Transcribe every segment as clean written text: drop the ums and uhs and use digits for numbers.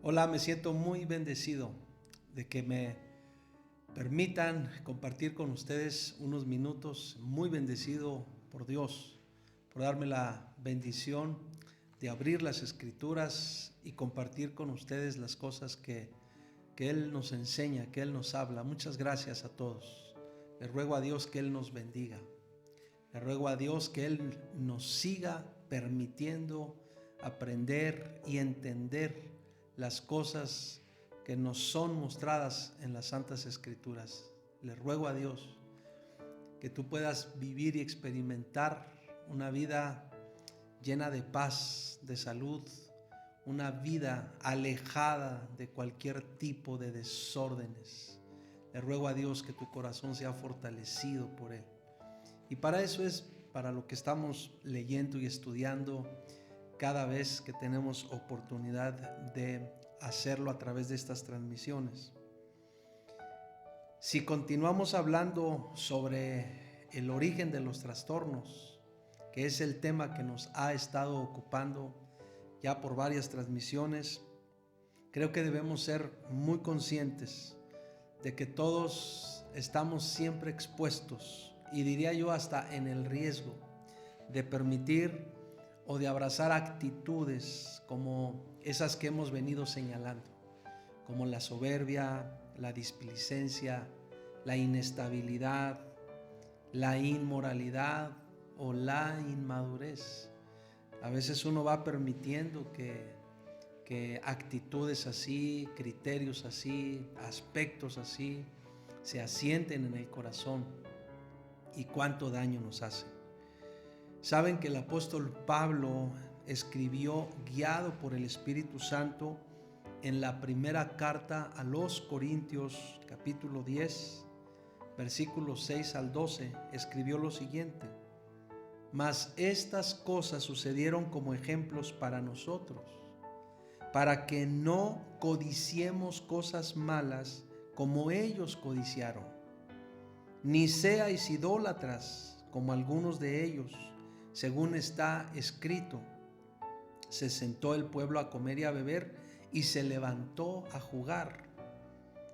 Hola, me siento muy bendecido de que me permitan compartir con ustedes unos minutos. Muy bendecido por Dios, por darme la bendición de abrir las Escrituras y compartir con ustedes las cosas que Él nos enseña, que Él nos habla. Muchas gracias a todos. Le ruego a Dios que Él nos bendiga. Le ruego a Dios que Él nos siga permitiendo aprender y entender las cosas que nos son mostradas en las Santas Escrituras. Le ruego a Dios que tú puedas vivir y experimentar una vida llena de paz, de salud, una vida alejada de cualquier tipo de desórdenes. Le ruego a Dios que tu corazón sea fortalecido por Él. Y para eso es para lo que estamos leyendo y estudiando cada vez que tenemos oportunidad de hacerlo a través de estas transmisiones. Si continuamos hablando sobre el origen de los trastornos, que es el tema que nos ha estado ocupando ya por varias transmisiones, creo que debemos ser muy conscientes de que todos estamos siempre expuestos, y diría yo hasta en el riesgo de permitir o de abrazar actitudes como esas que hemos venido señalando, como la soberbia, la displicencia, la inestabilidad, la inmoralidad o la inmadurez. A veces uno va permitiendo que actitudes así, criterios así, aspectos así se asienten en el corazón, y cuánto daño nos hace. Saben que el apóstol Pablo escribió, guiado por el Espíritu Santo, en la primera carta a los Corintios, capítulo 10, versículos 6 al 12, escribió lo siguiente: mas estas cosas sucedieron como ejemplos para nosotros, para que no codiciemos cosas malas como ellos codiciaron, ni seáis idólatras como algunos de ellos. Según está escrito, se sentó el pueblo a comer y a beber, y se levantó a jugar.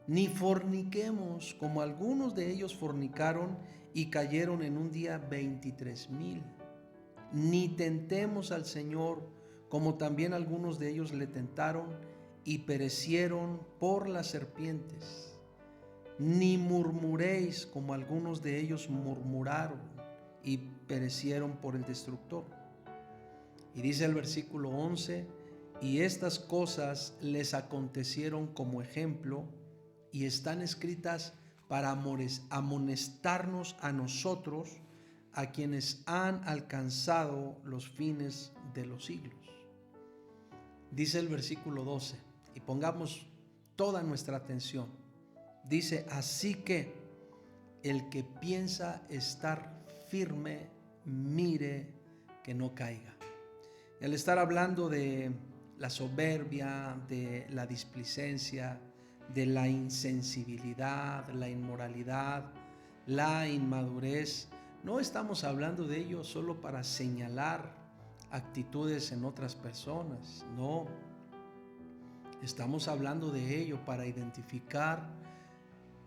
Ni forniquemos como algunos de ellos fornicaron y cayeron en un día 23,000. Ni tentemos al Señor como también algunos de ellos le tentaron y perecieron por las serpientes. Ni murmuréis como algunos de ellos murmuraron y perecieron por el destructor. Y dice el versículo 11: y estas cosas les acontecieron como ejemplo, y están escritas para amonestarnos a nosotros, a quienes han alcanzado los fines de los siglos. Dice el versículo 12, y pongamos toda nuestra atención. Dice: así que el que piensa estar firme, mire que no caiga. Y al estar hablando de la soberbia, de la displicencia, de la insensibilidad, la inmoralidad, la inmadurez, no estamos hablando de ello solo para señalar actitudes en otras personas, no. Estamos hablando de ello para identificar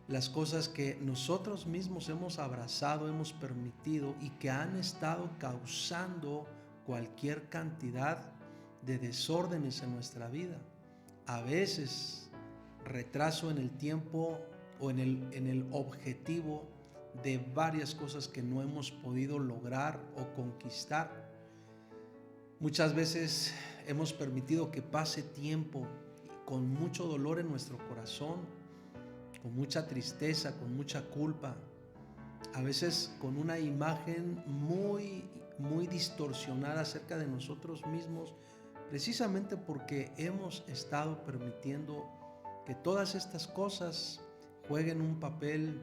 las cosas que nosotros mismos hemos abrazado, hemos permitido y que han estado causando cualquier cantidad de desórdenes en nuestra vida. A veces retraso en el tiempo o en el objetivo de varias cosas que no hemos podido lograr o conquistar. Muchas veces hemos permitido que pase tiempo con mucho dolor en nuestro corazón, con mucha tristeza, con mucha culpa, a veces con una imagen muy distorsionada acerca de nosotros mismos, precisamente porque hemos estado permitiendo que todas estas cosas jueguen un papel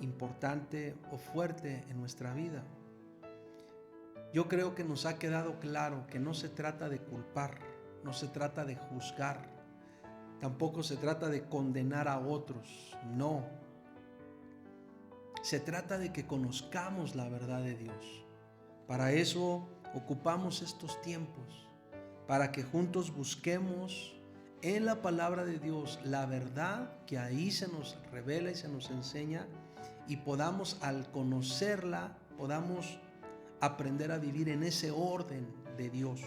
importante o fuerte en nuestra vida. Yo creo que nos ha quedado claro que no se trata de culpar, no se trata de juzgar, tampoco se trata de condenar a otros, no. Se trata de que conozcamos la verdad de Dios. Para eso ocupamos estos tiempos, para que juntos busquemos en la palabra de Dios la verdad que ahí se nos revela y se nos enseña, y podamos, al conocerla, podamos aprender a vivir en ese orden de Dios,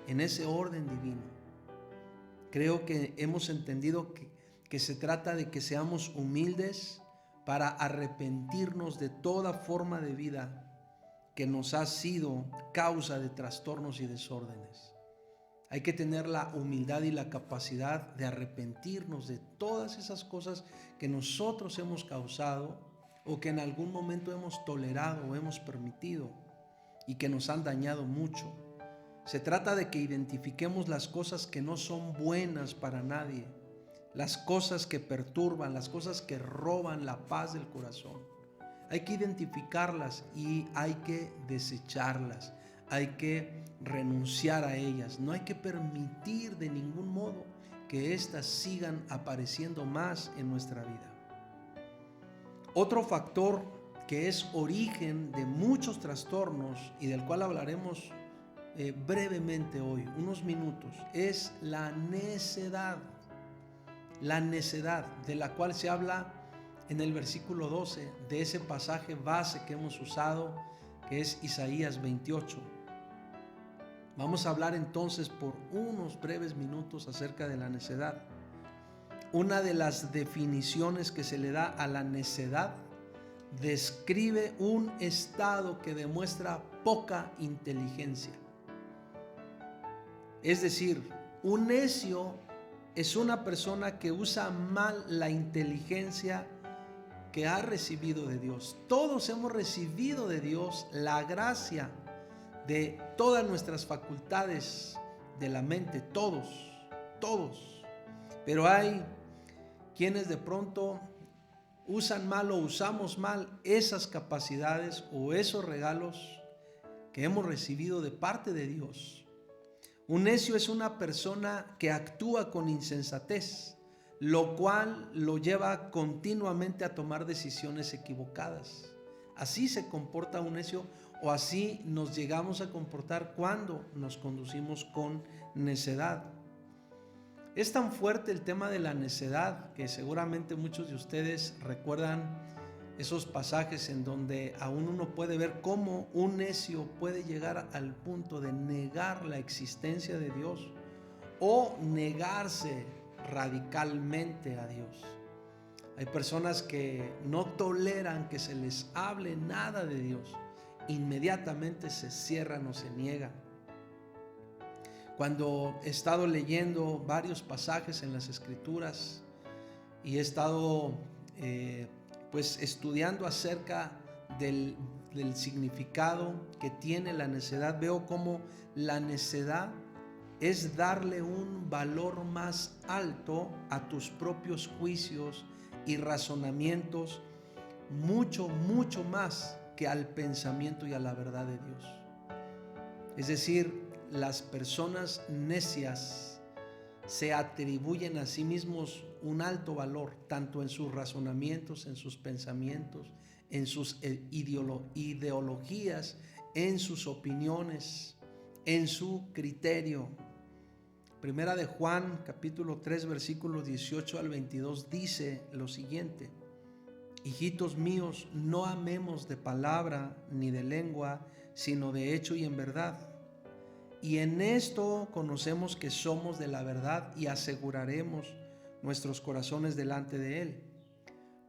en ese orden divino. Creo que hemos entendido que se trata de que seamos humildes para arrepentirnos de toda forma de vida que nos ha sido causa de trastornos y desórdenes. Hay que tener la humildad y la capacidad de arrepentirnos de todas esas cosas que nosotros hemos causado o que en algún momento hemos tolerado o hemos permitido y que nos han dañado mucho. Se trata de que identifiquemos las cosas que no son buenas para nadie, las cosas que perturban, las cosas que roban la paz del corazón. Hay que identificarlas y hay que desecharlas, hay que renunciar a ellas. No hay que permitir de ningún modo que éstas sigan apareciendo más en nuestra vida. Otro factor que es origen de muchos trastornos y del cual hablaremos brevemente hoy, unos minutos, es la necedad. La necedad de la cual se habla en el versículo 12 de ese pasaje base que hemos usado, que es Isaías 28. Vamos a hablar entonces por unos breves minutos acerca de la necedad. Una de las definiciones que se le da a la necedad describe un estado que demuestra poca inteligencia. Es decir, un necio es una persona que usa mal la inteligencia que ha recibido de Dios. Todos hemos recibido de Dios la gracia de todas nuestras facultades de la mente, todos. Pero hay quienes de pronto usan mal o usamos mal esas capacidades o esos regalos que hemos recibido de parte de Dios. Un necio es una persona que actúa con insensatez, lo cual lo lleva continuamente a tomar decisiones equivocadas. Así se comporta un necio, o así nos llegamos a comportar cuando nos conducimos con necedad. Es tan fuerte el tema de la necedad que seguramente muchos de ustedes recuerdan esos pasajes en donde aún uno puede ver cómo un necio puede llegar al punto de negar la existencia de Dios o negarse radicalmente a Dios. Hay personas que no toleran que se les hable nada de Dios, inmediatamente se cierran o se niegan. Cuando he estado leyendo varios pasajes en las Escrituras y he estado estudiando acerca del significado que tiene la necedad, veo cómo la necedad es darle un valor más alto a tus propios juicios y razonamientos mucho, mucho más que al pensamiento y a la verdad de Dios. Es decir, las personas necias se atribuyen a sí mismos un alto valor, tanto en sus razonamientos, en sus pensamientos, en sus ideologías, en sus opiniones, en su criterio. Primera de Juan, capítulo 3, versículos 18 al 22 dice lo siguiente: hijitos míos, no amemos de palabra ni de lengua, sino de hecho y en verdad. Y en esto conocemos que somos de la verdad y aseguraremos nuestros corazones delante de Él.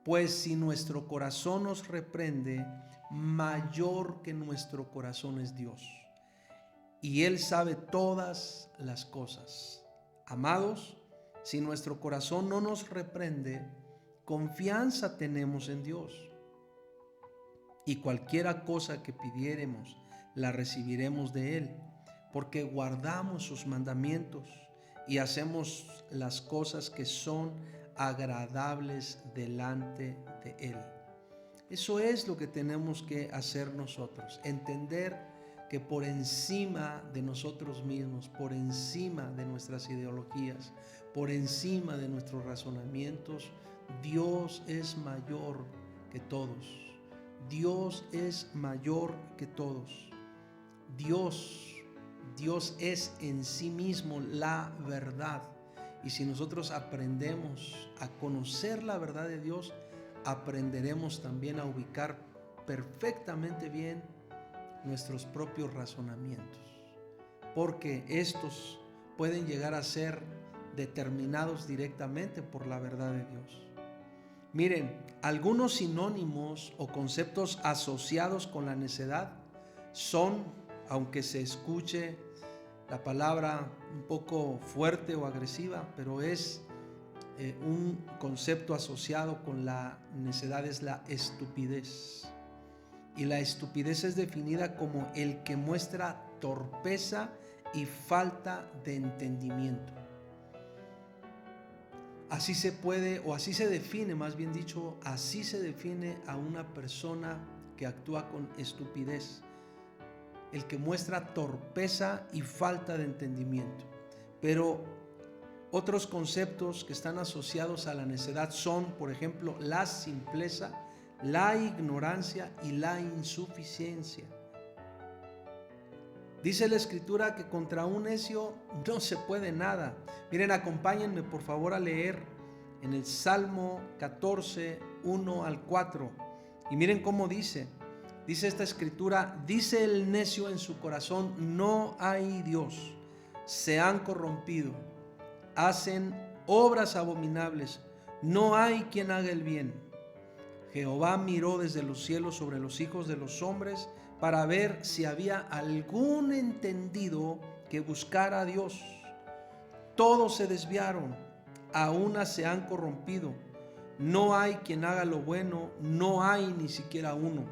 Pues si nuestro corazón nos reprende, mayor que nuestro corazón es Dios, y Él sabe todas las cosas. Amados, si nuestro corazón no nos reprende, confianza tenemos en Dios, y cualquiera cosa que pidiéremos, la recibiremos de Él, porque guardamos sus mandamientos y hacemos las cosas que son agradables delante de Él. Eso es lo que tenemos que hacer nosotros, entender que por encima de nosotros mismos, por encima de nuestras ideologías, por encima de nuestros razonamientos, Dios es mayor que todos. Dios es mayor que todos. Dios es en sí mismo la verdad. Y si nosotros aprendemos a conocer la verdad de Dios, aprenderemos también a ubicar perfectamente bien nuestros propios razonamientos, porque estos pueden llegar a ser determinados directamente por la verdad de Dios. Miren, algunos sinónimos o conceptos asociados con la necedad son, aunque se escuche la palabra un poco fuerte o agresiva, pero es un concepto asociado con la necedad, es la estupidez. Y la estupidez es definida como el que muestra torpeza y falta de entendimiento. Así se puede, o así se define, más bien dicho, así se define a una persona que actúa con estupidez: el que muestra torpeza y falta de entendimiento. Pero otros conceptos que están asociados a la necedad son, por ejemplo, la simpleza, la ignorancia y la insuficiencia. Dice la Escritura que contra un necio no se puede nada. Miren, acompáñenme por favor a leer en el Salmo 14, 1 al 4. Y miren cómo dice esta Escritura: dice el necio en su corazón, no hay Dios. Se han corrompido, hacen obras abominables, no hay quien haga el bien. Jehová miró desde los cielos sobre los hijos de los hombres para ver si había algún entendido que buscara a Dios. Todos se desviaron, a una se han corrompido. No hay quien haga lo bueno, no hay ni siquiera uno.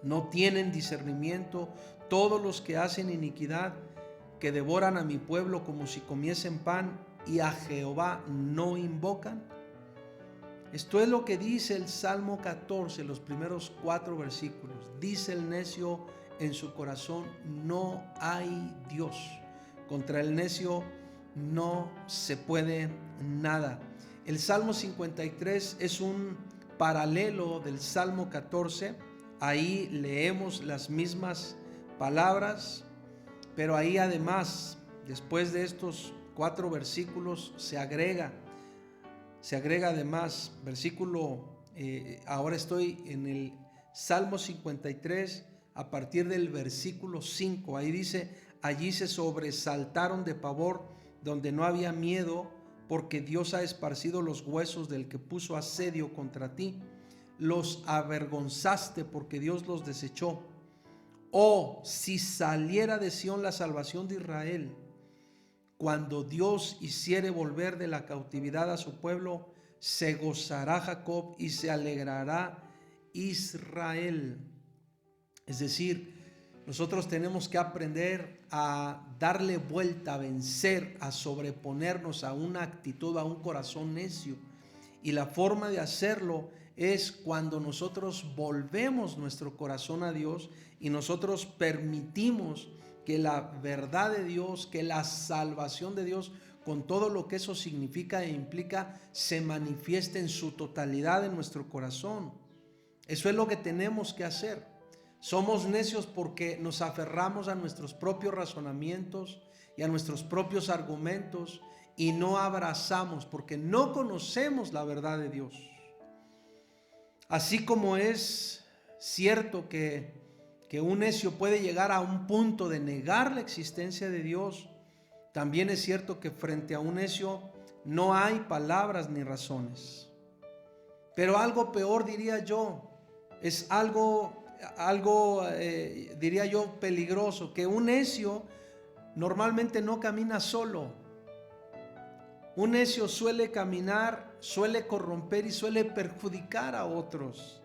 No tienen discernimiento todos los que hacen iniquidad, que devoran a mi pueblo como si comiesen pan, y a Jehová no invocan. Esto es lo que dice el Salmo 14, los primeros 4 versículos. Dice el necio en su corazón, no hay Dios. Contra el necio no se puede nada. El Salmo 53 es un paralelo del Salmo 14. Ahí leemos las mismas palabras, pero ahí además, después de estos 4 versículos, se agrega además versículo, ahora estoy en el Salmo 53 a partir del versículo 5. Ahí dice: allí se sobresaltaron de pavor donde no había miedo, porque Dios ha esparcido los huesos del que puso asedio contra ti. Los avergonzaste porque Dios los desechó. Oh, si saliera de Sión la salvación de Israel. Cuando Dios hiciere volver de la cautividad a su pueblo, se gozará Jacob y se alegrará Israel. Es decir, nosotros tenemos que aprender a darle vuelta, a vencer, a sobreponernos a una actitud, a un corazón necio. Y la forma de hacerlo es cuando nosotros volvemos nuestro corazón a Dios y nosotros permitimos que la verdad de Dios, que la salvación de Dios, con todo lo que eso significa e implica, se manifieste en su totalidad en nuestro corazón. Eso es lo que tenemos que hacer. Somos necios porque nos aferramos a nuestros propios razonamientos y a nuestros propios argumentos y no abrazamos porque no conocemos la verdad de Dios. Así como es cierto que un necio puede llegar a un punto de negar la existencia de Dios, también es cierto que frente a un necio no hay palabras ni razones. Pero algo peor, diría yo, es algo diría yo peligroso, que un necio normalmente no camina solo. Un necio suele caminar, suele corromper y suele perjudicar a otros.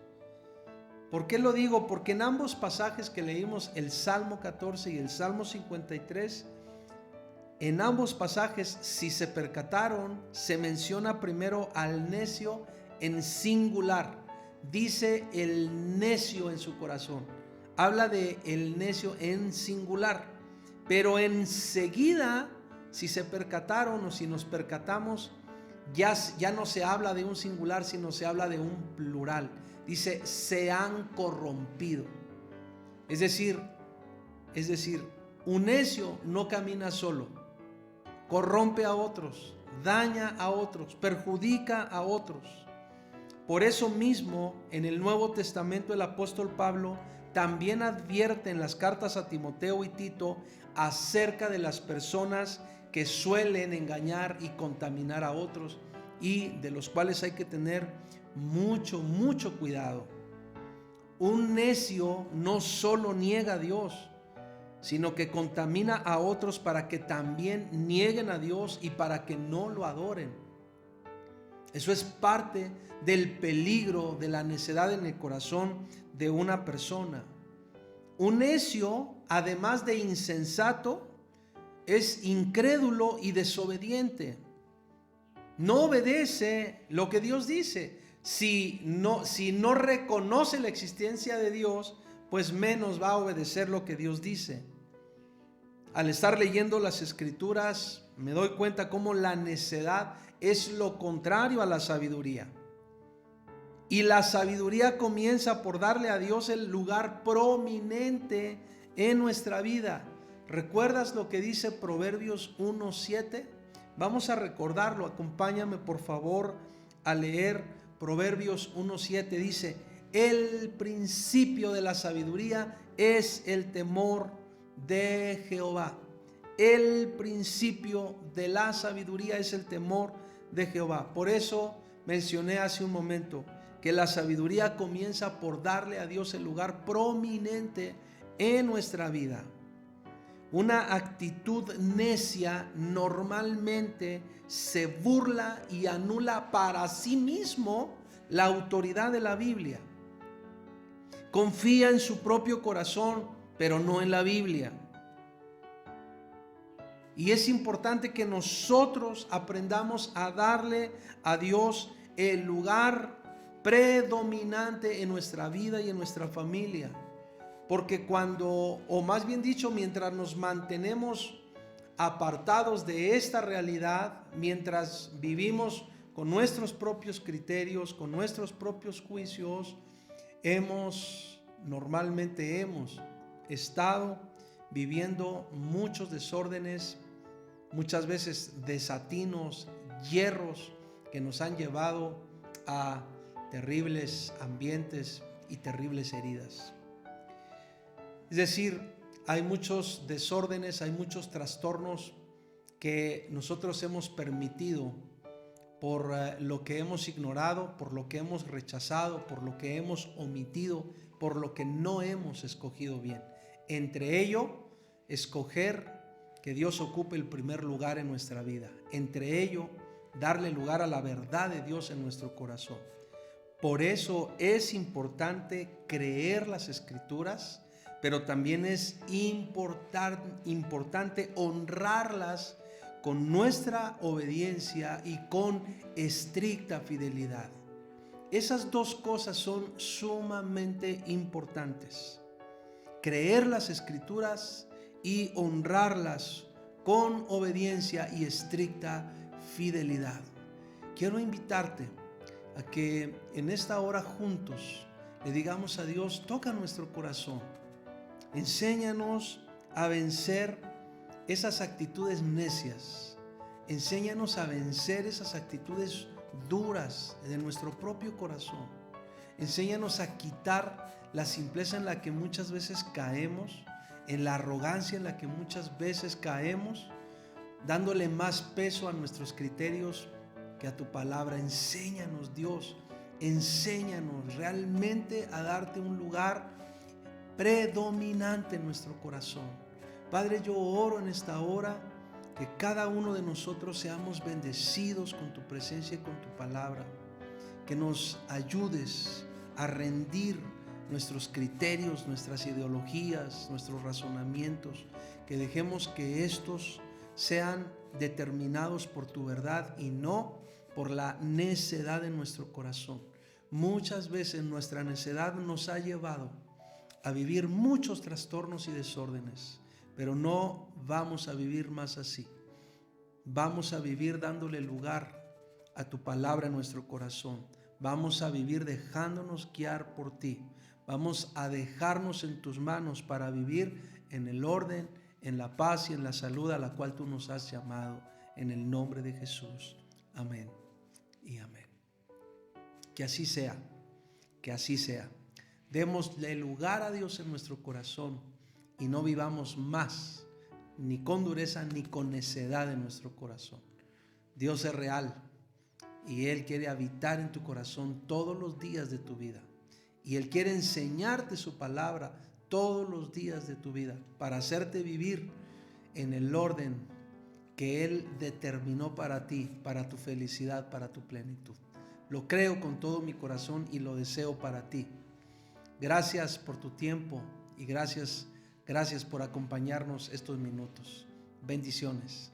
¿Por qué lo digo? Porque en ambos pasajes que leímos, el Salmo 14 y el Salmo 53, en ambos pasajes, si se percataron, se menciona primero al necio en singular. Dice el necio en su corazón. Habla de el necio en singular. Pero enseguida, si se percataron o si nos percatamos, ya no se habla de un singular, sino se habla de un plural. Dice, se han corrompido. Es decir, un necio no camina solo. Corrompe a otros, daña a otros, perjudica a otros. Por eso mismo, en el Nuevo Testamento, el apóstol Pablo también advierte en las cartas a Timoteo y Tito acerca de las personas que suelen engañar y contaminar a otros y de los cuales hay que tener mucho cuidado. Un necio no solo niega a Dios, sino que contamina a otros para que también nieguen a Dios y para que no lo adoren. Eso es parte del peligro de la necedad en el corazón de una persona. Un necio, además de insensato, es incrédulo y desobediente. No obedece lo que Dios dice. Si no reconoce la existencia de Dios, pues menos va a obedecer lo que Dios dice. Al estar leyendo las Escrituras, me doy cuenta cómo la necedad es lo contrario a la sabiduría. Y la sabiduría comienza por darle a Dios el lugar prominente en nuestra vida. ¿Recuerdas lo que dice Proverbios 1:7? Vamos a recordarlo. Acompáñame por favor a leer Proverbios 1:7. Dice, el principio de la sabiduría es el temor de Jehová. El principio de la sabiduría es el temor de Jehová. Por eso mencioné hace un momento que la sabiduría comienza por darle a Dios el lugar prominente en nuestra vida. Una actitud necia normalmente se burla y anula para sí mismo la autoridad de la Biblia. Confía en su propio corazón, pero no en la Biblia. Y es importante que nosotros aprendamos a darle a Dios el lugar predominante en nuestra vida y en nuestra familia. Porque o más bien dicho, mientras nos mantenemos apartados de esta realidad, mientras vivimos con nuestros propios criterios, con nuestros propios juicios, normalmente hemos estado viviendo muchos desórdenes, muchas veces desatinos, hierros que nos han llevado a terribles ambientes y terribles heridas. Es decir, hay muchos desórdenes, hay muchos trastornos que nosotros hemos permitido por lo que hemos ignorado, por lo que hemos rechazado, por lo que hemos omitido, por lo que no hemos escogido bien. Entre ello, escoger que Dios ocupe el primer lugar en nuestra vida. Entre ello, darle lugar a la verdad de Dios en nuestro corazón. Por eso es importante creer las Escrituras, pero también es importante honrarlas con nuestra obediencia y con estricta fidelidad. Esas dos cosas son sumamente importantes. Creer las Escrituras y honrarlas con obediencia y estricta fidelidad. Quiero invitarte a que en esta hora juntos le digamos a Dios: toca nuestro corazón, enséñanos a vencer esas actitudes necias, enséñanos a vencer esas actitudes duras de nuestro propio corazón, enséñanos a quitar la simpleza en la que muchas veces caemos, en la arrogancia en la que muchas veces caemos, dándole más peso a nuestros criterios que a tu palabra. Enséñanos, Dios, enséñanos realmente a darte un lugar predominante en nuestro corazón. Padre, yo oro en esta hora que cada uno de nosotros seamos bendecidos con tu presencia y con tu palabra, que nos ayudes a rendir nuestros criterios, nuestras ideologías, nuestros razonamientos, que dejemos que estos sean determinados por tu verdad y no por la necedad de nuestro corazón. Muchas veces nuestra necedad nos ha llevado a vivir muchos trastornos y desórdenes, pero no vamos a vivir más así. Vamos a vivir dándole lugar a tu palabra en nuestro corazón. Vamos a vivir dejándonos guiar por ti. Vamos a dejarnos en tus manos para vivir en el orden, en la paz y en la salud a la cual tú nos has llamado, en el nombre de Jesús. Amén y amén. Que así sea, que así sea. Démosle lugar a Dios en nuestro corazón y no vivamos más ni con dureza ni con necedad en nuestro corazón. Dios es real y Él quiere habitar en tu corazón todos los días de tu vida, y Él quiere enseñarte su palabra todos los días de tu vida para hacerte vivir en el orden que Él determinó para ti, para tu felicidad, para tu plenitud. Lo creo con todo mi corazón y lo deseo para ti. Gracias por tu tiempo y gracias por acompañarnos estos minutos. Bendiciones.